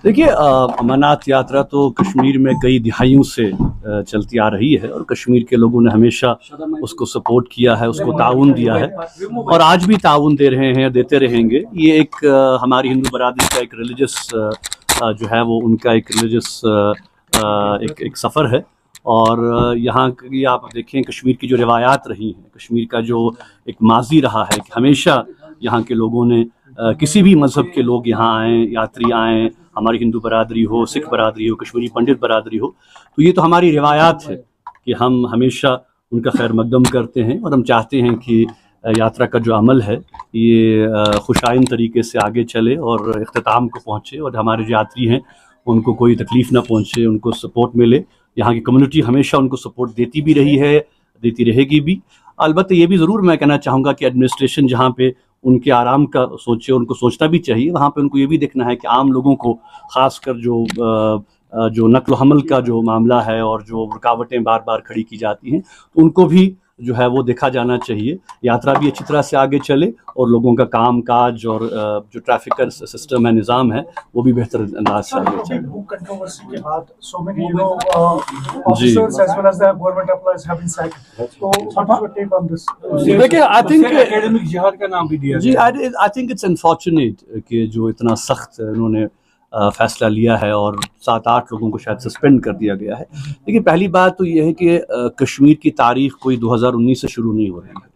देखिए, अमरनाथ यात्रा तो कश्मीर में कई दिहाइयों से चलती आ रही है और कश्मीर के लोगों ने हमेशा उसको सपोर्ट किया है, उसको ताउन दिया है और आज भी ताउन दे रहे हैं, देते रहेंगे। ये एक हमारी हिंदू बरादरी का एक रिलीजियस जो है वो उनका एक रिलीजियस एक सफ़र है। और यहाँ की आप देखें कश्मीर की जो रिवायात रही हैं, कश्मीर का जो एक माजी रहा है कि हमेशा यहाँ के लोगों ने किसी भी मज़हब के लोग यहाँ आएँ, यात्री आएँ, हमारी हिंदू बरादरी हो, सिख बरादरी हो, कश्मीरी पंडित बरादरी हो, तो ये तो हमारी रिवायात है कि हम हमेशा उनका खैर मकदम करते हैं और हम चाहते हैं कि यात्रा का जो अमल है ये खुशाइन तरीके से आगे चले और इख्तिताम को पहुँचे और हमारे जो यात्री हैं उनको कोई तकलीफ़ ना पहुँचे, उनको सपोर्ट मिले। यहाँ की कम्युनिटी हमेशा उनको सपोर्ट देती भी रही है, देती रहेगी भी। अलबत्ता ये भी ज़रूर मैं कहना चाहूँगा कि एडमिनिस्ट्रेशन जहाँ पे उनके आराम का सोचे, उनको सोचना भी चाहिए, वहाँ पे उनको ये भी देखना है कि आम लोगों को ख़ासकर जो नक्ल हमल का जो मामला है और जो रुकावटें बार बार खड़ी की जाती हैं, तो उनको भी जो है वो देखा जाना चाहिए। यात्रा भी अच्छी तरह से आगे चले और लोगों का काम काज और जो ट्रैफिक का सिस्टम है, निज़ाम है, वो भी बेहतर अंदाज से आगे चले। कंट्रोवर्सी के बाद so many officers as well as the government employees have been sacked. So what's your take on this? देखिए, आई थिंक एकेडमिक जिहाद का नाम भी दिया जी, आई थिंक इट्स अनफॉर्चुनेट कि जो इतना सख्त उन्होंने फैसला लिया है और 7-8 लोगों को शायद सस्पेंड कर दिया गया है। देखिए, पहली बात तो ये है कि कश्मीर की तारीख़ कोई 2019 से शुरू नहीं हो रही है।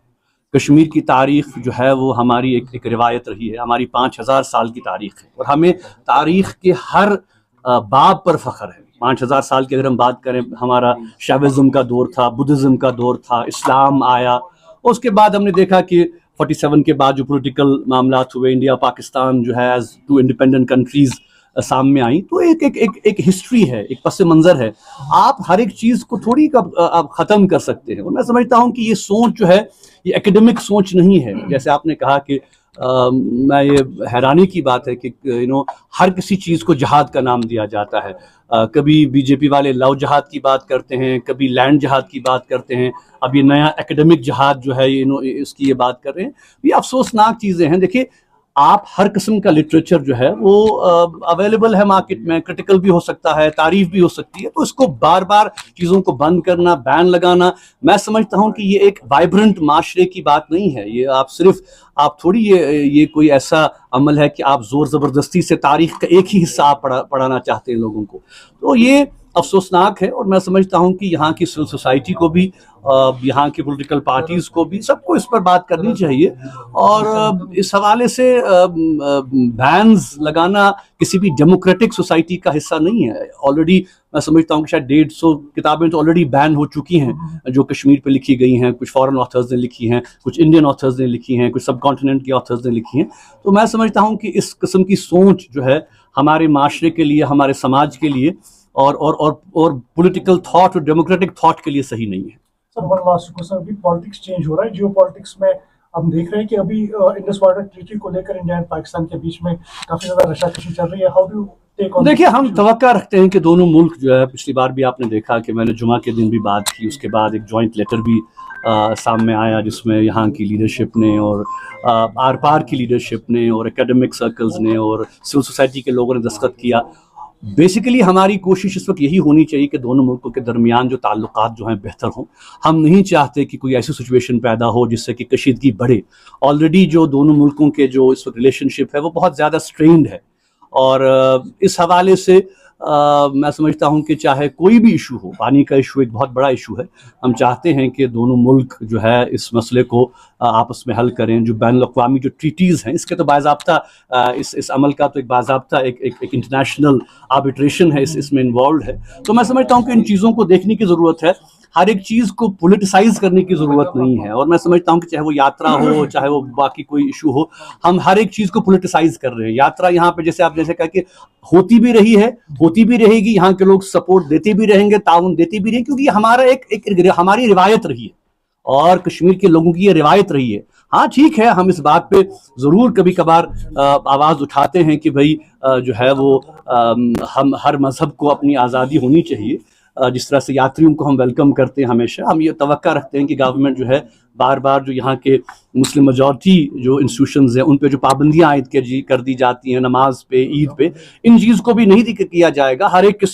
कश्मीर की तारीख़ जो है वो हमारी एक रिवायत रही है, हमारी 5000 साल की तारीख़ है और हमें तारीख़ के हर बाब पर फ़ख्र है। 5000 साल की अगर हम बात करें, हमारा शैविज़्म का दौर था, बुद्धिज़्म का दौर था, इस्लाम आया, उसके बाद हमने देखा कि 47 के बाद जो पॉलिटिकल मामलात हुए, इंडिया पाकिस्तान जो है एज 2 इंडिपेंडेंट कंट्रीज़ सामने आई, तो एक हिस्ट्री है, एक पस मंज़र है। आप हर एक चीज़ को थोड़ी आप ख़त्म कर सकते हैं और मैं समझता हूँ कि ये सोच जो है ये एकेडमिक सोच नहीं है। जैसे आपने कहा कि मैं ये हैरानी की बात है कि हर किसी चीज़ को जहाद का नाम दिया जाता है। कभी बीजेपी वाले लव जहाद की बात करते हैं, कभी लैंड जहाद की बात करते हैं, अब ये नया एकेडमिक जहाद जो है इसकी ये बात कर रहे हैं। ये अफसोसनाक चीज़ें हैं। देखिए, आप हर किस्म का लिटरेचर जो है वो अवेलेबल है मार्केट में, क्रिटिकल भी हो सकता है, तारीफ भी हो सकती है, तो इसको बार बार चीज़ों को बंद करना, बैन लगाना, मैं समझता हूँ कि ये एक वाइब्रेंट माशरे की बात नहीं है। ये आप थोड़ी ये कोई ऐसा अमल है कि आप ज़ोर ज़बरदस्ती से तारीख़ का एक ही हिस्सा आप पढ़ाना चाहते हैं लोगों को, तो ये अफसोसनाक है। और मैं समझता हूँ कि यहाँ की सिविल सोसाइटी को भी, यहाँ की पॉलिटिकल पार्टीज़ को भी, सबको इस पर बात करनी चाहिए और इस हवाले से बैन्स लगाना किसी भी डेमोक्रेटिक सोसाइटी का हिस्सा नहीं है। ऑलरेडी मैं समझता हूँ कि शायद 150 किताबें तो ऑलरेडी बैन हो चुकी हैं जो कश्मीर पे लिखी गई हैं। कुछ फॉरेन ऑथर्स ने लिखी हैं, कुछ इंडियन ऑथर्स ने लिखी हैं, कुछ सब कॉन्टिनेंट के ऑथर्स ने लिखी हैं। तो मैं समझता हूँ कि इस किस्म की सोच जो है हमारे माशरे के लिए, हमारे समाज के लिए और पॉलिटिकल थॉट और डेमोक्रेटिक थॉट के लिए सही नहीं है। सर, वन लास्ट क्वेश्चन, अभी पॉलिटिक्स चेंज हो रहा है, जियो पॉलिटिक्स में हम देख रहे हैं कि अभी इंडस वाटर ट्रीटी को लेकर इंडिया और पाकिस्तान के बीच में काफी ज्यादा रशाकशी चल रही है। How do take on? देखिए, हम तवक्का रखते हैं कि दोनों मुल्क जो है, पिछली बार भी आपने देखा कि मैंने जुमा के दिन भी बात की, उसके बाद एक जॉइंट लेटर भी सामने आया जिसमें यहाँ की लीडरशिप ने और आर पार की लीडरशिप ने और एकेडमिक सर्कल्स ने और सिविल सोसाइटी के लोगों ने दस्तखत किया। बेसिकली हमारी कोशिश इस वक्त यही होनी चाहिए कि दोनों मुल्कों के दरमियान जो ताल्लुकात जो हैं बेहतर हों। हम नहीं चाहते कि कोई ऐसी सिचुएशन पैदा हो जिससे कि कशीदगी बढ़े। ऑलरेडी जो दोनों मुल्कों के जो इस वक्त रिलेशनशिप है वो बहुत ज़्यादा स्ट्रेन्ड है और इस हवाले से मैं समझता हूँ कि चाहे कोई भी इशू हो, पानी का इशू एक बहुत बड़ा इशू है, हम चाहते हैं कि दोनों मुल्क जो है इस मसले को आपस में हल करें। जो बैनुल अक़वामी जो ट्रीटीज़ हैं, इसके तो बाज़ाब्ता इस अमल का तो एक बाज़ाब्ता एक इंटरनेशनल आर्बिट्रेशन है, इसमें इन्वॉल्व है। तो मैं समझता हूँ कि इन चीज़ों को देखने की ज़रूरत है, हर एक चीज़ को पॉलिटिसाइज करने की ज़रूरत नहीं है। और मैं समझता हूँ कि चाहे वो यात्रा हो, चाहे वो बाकी कोई इशू हो, हम हर एक चीज़ को पॉलिटिसाइज कर रहे हैं। यात्रा यहाँ पे जैसे कहा कि होती भी रही है, होती भी रहेगी, यहाँ के लोग सपोर्ट देते भी रहेंगे, ताउन देते भी रहेंगे, क्योंकि ये हमारा एक हमारी रिवायत रही है और कश्मीर के लोगों की ये रिवायत रही है। हाँ, ठीक है, हम इस बात पे ज़रूर कभी कभार आवाज़ उठाते हैं कि भाई जो है वो हम हर मज़हब को अपनी आज़ादी होनी चाहिए, जिस तरह से यात्रियों को हम वेलकम करते हैं हमेशा, हम ये तवक्का रखते हैं कि गवर्नमेंट जो है बार बार जो यहाँ के मुस्लिम मेजॉरिटी जो इंस्टीट्यूशंस हैं उन पे जो पाबंदियाँ आयद कर दी जाती हैं नमाज पे, ईद पे, इन चीज़ को भी नहीं किया जाएगा। हर एक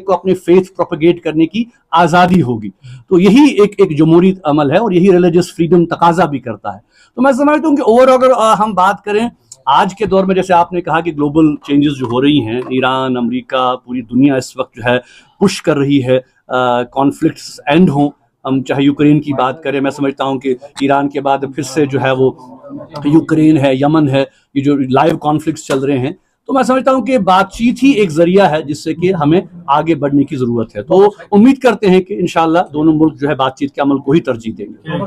को अपने फेथ प्रोपेगेट करने की आज़ादी होगी। तो यही एक जमहूरी अमल है और यही रिलीजियस फ्रीडम तकाजा भी करता है। तो मैं समझता हूँ कि ओवरऑल अगर हम बात करें आज के दौर में, जैसे आपने कहा कि ग्लोबल चेंजेस जो हो रही हैं, ईरान, अमेरिका, पूरी दुनिया इस वक्त जो है पुश कर रही है कॉन्फ्लिक्ट्स एंड हों। हम चाहे यूक्रेन की बात करें, मैं समझता हूँ कि ईरान के बाद फिर से जो है वो यूक्रेन है, यमन है, ये जो लाइव कॉन्फ्लिक्ट्स चल रहे हैं, तो मैं समझता हूँ कि बातचीत ही एक जरिया है जिससे कि हमें आगे बढ़ने की ज़रूरत है। तो उम्मीद करते हैं कि इंशाल्लाह दोनों मुल्क जो है बातचीत के अमल को ही तरजीह देंगे।